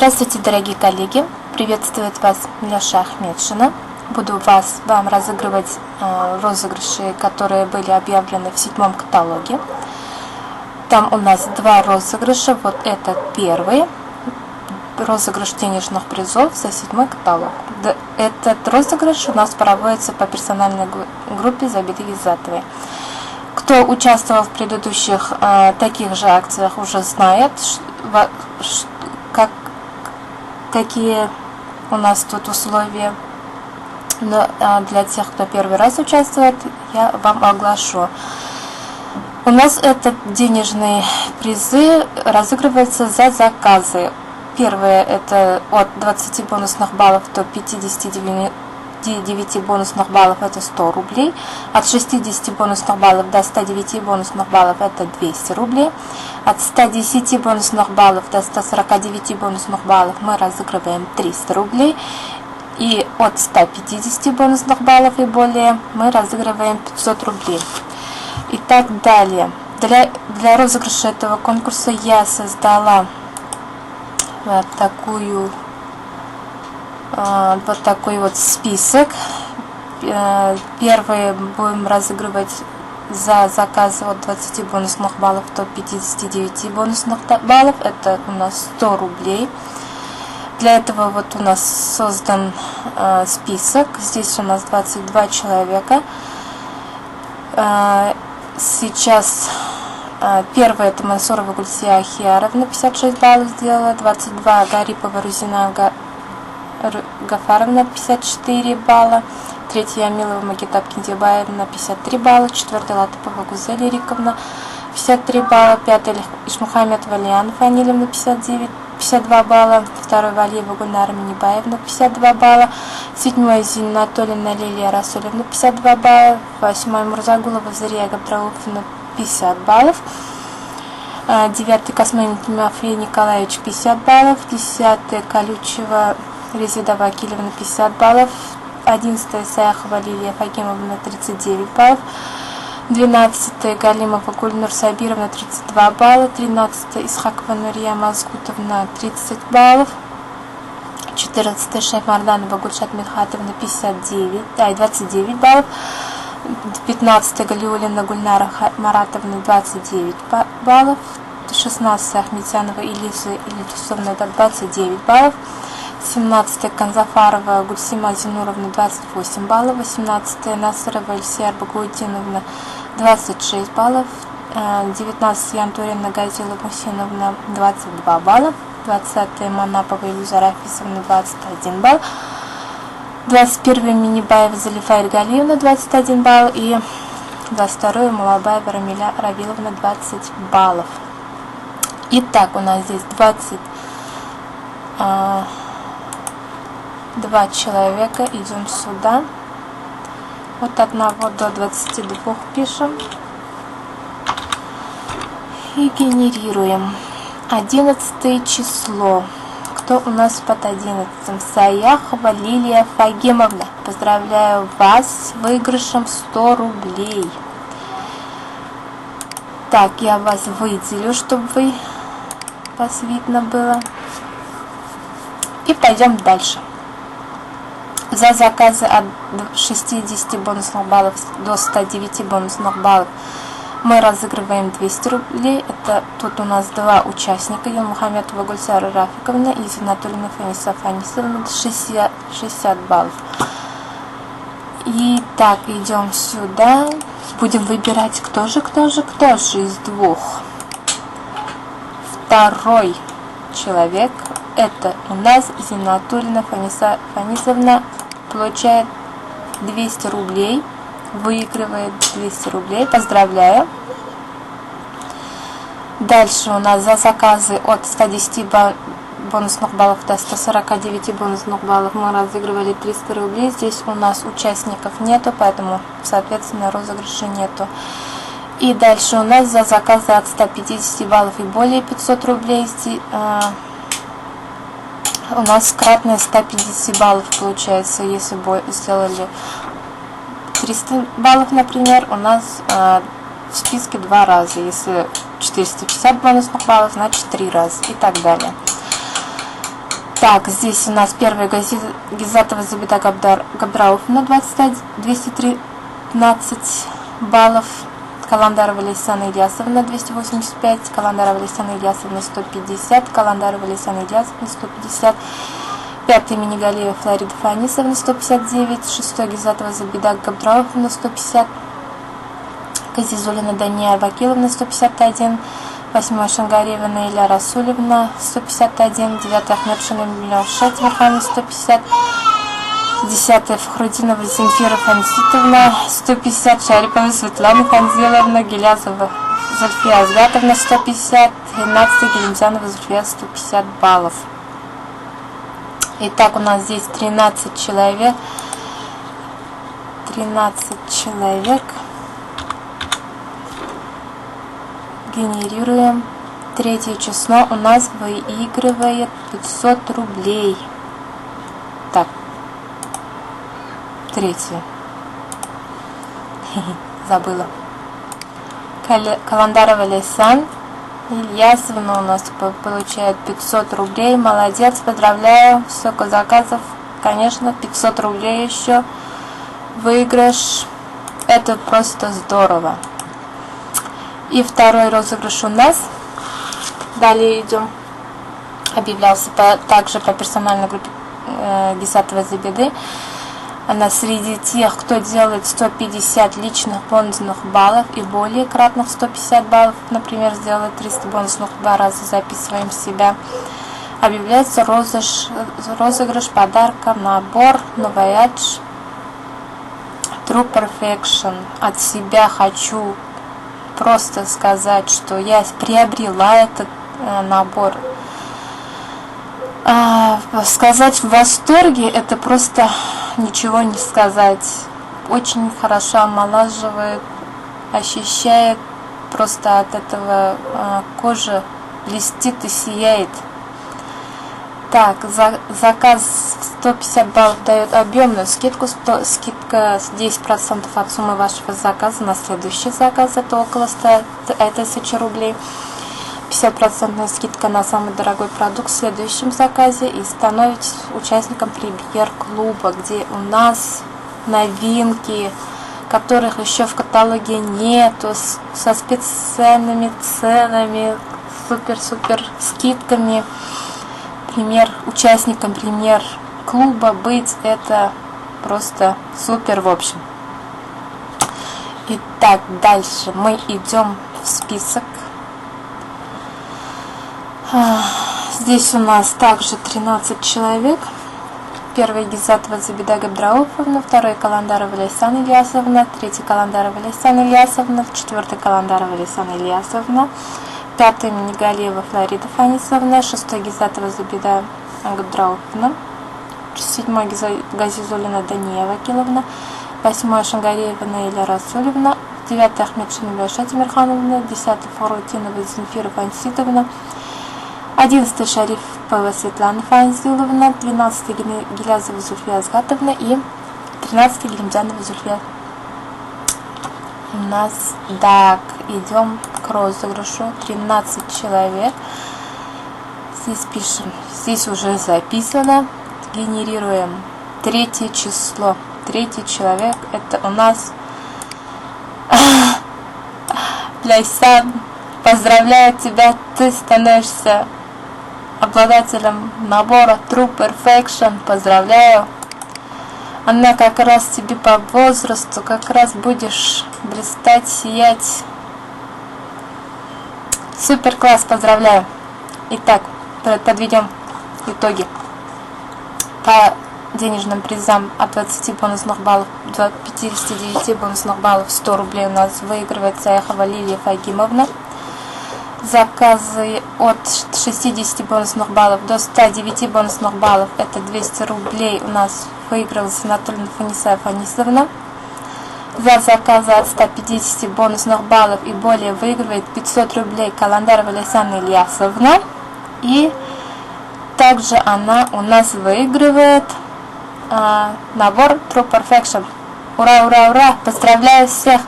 Здравствуйте, дорогие коллеги! Приветствует вас Леша Ахмедшина. Буду вам разыгрывать розыгрыши, которые были объявлены в 7-м каталоге. Там у нас два розыгрыша. Вот это первый розыгрыш денежных призов за 7-й каталог. Этот розыгрыш у нас проводится по персональной группе Забиты Гизатовой. Кто участвовал в предыдущих таких же акциях, уже знает, какие у нас тут условия. Но для тех, кто первый раз участвует, я вам оглашу. У нас этот денежные призы разыгрываются за заказы. Первое это от 20 бонусных баллов до 59 бонусных баллов это 100 рублей. От 60 бонусных баллов до 109 бонусных баллов это 200 рублей. От 110 бонусных баллов до 149 бонусных баллов мы разыгрываем 300 рублей. И от 150 бонусных баллов и более мы разыгрываем 500 рублей. И так далее. Для розыгрыша этого конкурса я создала вот такой вот список. Первый будем разыгрывать за заказы от 20 бонусных баллов до 59 бонусных баллов. Это у нас 100 рублей. Для этого вот у нас создан список. Здесь у нас 22 человека. Сейчас первая это Мансурова Гульсия Ахияровна, 56 баллов сделала. 22 Гарипова Рузина Гафаровна, 54 балла. Третья Амилова Магитаб Киндебаевна, 53 балла. Четвертая Латыпова Гузель Ириковна, 53 балла. Пятая Ишмухамед Валиянов Анилевна, 52 балла. Второй Валиева Гульнара Минибаевна, 52 балла. Седьмой Зина Анатольевна Лилия Расулевна, 52 балла. Восьмой Мурзагулова Зария Габдрауфовна, 50 баллов. 9 Космин Тимофей Николаевич, 50 баллов. 10 Колючева Резидова Акилевна, 50 баллов. 11 Саяхова Лилия Фагимовна, 39 баллов. 12 Галимова Гульнур Сабировна, 32 балла. 13 Исхакова Нурия Мазгутовна, 30 баллов. 14 Шейхмарданова Гульшат Мидхатовна, 29 баллов. 15 Галиулина Гульнара Маратовна, 29 баллов. 16 Ахметянова Илиса Ильдусовна, 29 баллов. 17 Канзафарова Гульсима Зинуровна, 28 баллов. 18 Насырова Ильсия Багаудиновна, 26 баллов. 19 Янтурина Газила Мусиновна, 22 балла. 20 Манапова Илюза Рафисовна, 21 балл. 21 Минибаева Залифа Ильгалиевна, 21 балл. И 22 Малабаева Рамиля Равиловна, 20 баллов. Итак, у нас здесь 22 человека. Идем сюда. От 1 до 22 пишем. И генерируем. 11 число. Кто у нас под 11? Саяхова Лилия Фагимовна. Поздравляю вас с выигрышем 100 рублей. Так, я вас выделю, чтобы вас видно было. И пойдем дальше. За заказы от 60 бонусных баллов до 109 бонусных баллов мы разыгрываем 200 рублей. Это тут у нас два участника. Мухаммедова Гульсара Рафиковна и Анатольевна Фаниса Фанисовна, 60 баллов. И так, идем сюда. Будем выбирать, кто же из двух. Второй человек, это у нас Зинатульна Фаниса Фанисовна, получает 200 рублей. Выигрывает 200 рублей. Поздравляю. Дальше у нас за заказы от 110 бонусных баллов до 149 бонусных баллов мы разыгрывали 300 рублей. Здесь у нас участников нету, поэтому, соответственно, розыгрыша нету. И дальше у нас за заказы от 150 баллов и более 500 рублей. У нас кратное 150 баллов получается, если бы сделали 300 баллов, например, у нас в списке 2 раза. Если 450 бонусных баллов, значит 3 раза и так далее. Так, здесь у нас первая Гизатова Забида Габдрауфовна 213 баллов. Каландарова Лейсана Ильясовна 285, Каландарова Лейсана Ильясовна 150, Каландарова Лейсана Ильясовна 150, 5-й Минигалиева Флорида Фанисовна 159, 6-й Гизатова Забида Габдрауфовна 150, Казизулина Дания Вакиловна 151, 8-й Шангареева Наиля Расулевна 151, 9-й Ахмедшина Милюша Тимирхановна 150, 10-я Фахрудинова Земфира Фанзитовна 150, Шарипова Светлана Фанзиловна, Гилязова Зульфия Азгатовна 150, 13-я Гелимзянова Зульфия 150 баллов. Итак, у нас здесь 13 человек. 13 человек. Генерируем. Третье число у нас выигрывает 500 рублей. Так. Третье. Забыла. Каландарова Лейсан Ильясовна у нас получает 500 рублей. Молодец, поздравляю. Столько заказов. Конечно, 500 рублей еще. Выигрыш. Это просто здорово. И второй розыгрыш у нас. Далее идем. Объявлялся также по персональной группе Гизатова Забиды. Она среди тех, кто делает 150 личных бонусных баллов и более кратных 150 баллов, например, сделает 300 бонусных 2 раза, записываем себя, объявляется розыгрыш подарка набор Новоядж True Perfection. От себя хочу просто сказать, что я приобрела этот набор. Сказать в восторге, это просто ничего не сказать. Очень хорошо омолаживает, ощущает, просто от этого кожа блестит и сияет. Так, заказ 150 баллов дает объемную скидку, скидка 10% от суммы вашего заказа на следующий заказ, это около 100 тысяч рублей. 50% скидка на самый дорогой продукт в следующем заказе, и становитесь участником премьер-клуба, где у нас новинки, которых еще в каталоге нету, со специальными ценами, супер-супер скидками. Участником премьер-клуба быть — это просто супер в общем. Итак, дальше мы идем в список. Здесь у нас также 13 человек. Первый Гизатова Забида Габдрауфовна, второй Каландарова Лейсан Ильясовна, третий Каландарова Лейсан Ильясовна, четвертый Каландарова Лейсан Ильясовна, пятый Минигалиева Флорида Фанисовна, шестой Гизатова Забида Габдрауфовна, седьмой Газизулина Дания Вакиловна, восьмой Шангареева Наиля Расулевна, девятый Ахмедшина Милюша Тимирхановна, десятый Фахрудинова Земфира Фанзитовна, 11-й Шарипова Светлана Фанзиловна, 12-й Гилязова Зульфия Азгатовна и 13-й Гелимзянова Зульфия. У нас, так, идем к розыгрышу. 13 человек. Здесь пишем, здесь уже записано. Генерируем третье число. Третий человек, это у нас Ляйсан. Поздравляю тебя, ты становишься обладателем набора True Perfection. Поздравляю. Она как раз тебе по возрасту, как раз будешь блистать, сиять. Супер класс, поздравляю. Итак, подведем итоги. По денежным призам от 20 бонусных баллов до 59 бонусных баллов 100 рублей у нас выигрывает Саяхова Лилия Фагимовна. Заказы от 60 бонусных баллов до 109 бонусных баллов, это 200 рублей, у нас выигралась Анатольевна Фанисая Фанисовна. За заказы от 150 бонусных баллов и более выигрывает 500 рублей Каландарова Лейсан Ильясовна. И также она у нас выигрывает набор True Perfection. Ура, ура, ура! Поздравляю всех!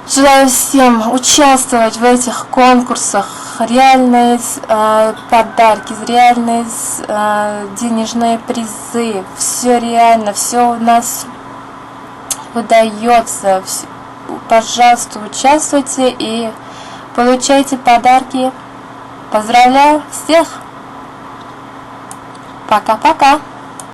Желаю всем участвовать в этих конкурсах, реальные подарки, реальные денежные призы. Все реально, все у нас удается. Пожалуйста, участвуйте и получайте подарки. Поздравляю всех! Пока-пока!